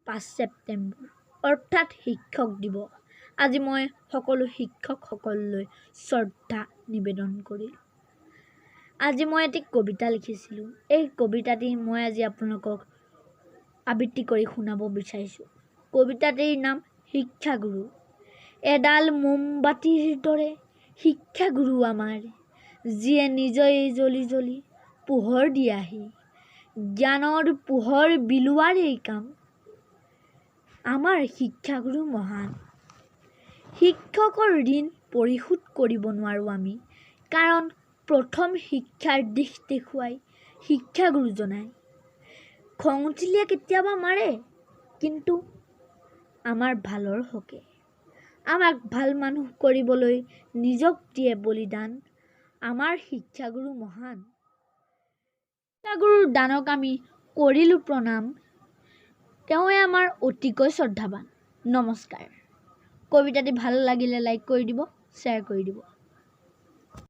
5 ছেপ্টেম্বৰ অৰ্থাৎ শিক্ষক দিৱস। আজি মই সকলো শিক্ষকসকললৈ শ্ৰদ্ধা নিবেদন কৰিলোঁ। আজি মই এটি কবিতা লিখিছিলোঁ। এই কবিতাটি মই আজি আপোনালোকক আবৃত্তি কৰি শুনাব বিচাৰিছোঁ। কবিতাটিৰ নাম শিক্ষাগুৰু। এডাল মোমবাতিৰ দৰে শিক্ষাগুৰু আমাৰ, যিয়ে নিজেই জ্বলি জ্বলি পোহৰ দিয়াহি, জ্ঞানৰ পোহৰ বিলোৱাৰ এই কাম। আমাৰ শিক্ষাগুৰু মহান। শিক্ষকৰ ঋণ পৰিশোধ কৰিব নোৱাৰোঁ আমি, কাৰণ প্ৰথম শিক্ষাৰ দিশ দেখুৱাই শিক্ষাগুৰু জনাই। খং উঠিলে কেতিয়াবা মাৰে, কিন্তু আমাৰ ভালৰ হকে। আমাক ভাল মানুহ কৰিবলৈ নিজক দিয়ে বলিদান। আমাৰ শিক্ষাগুৰু মহান। শিক্ষাগুৰুৰ দানক আমি কৰিলোঁ প্ৰণাম। তেওঁৱে আমাৰ অতিকৈ শ্ৰদ্ধাৱান। নমস্কাৰ। কবিতাটি ভাল লাগিলে লাইক কৰি দিব, শ্বেয়াৰ কৰি দিব।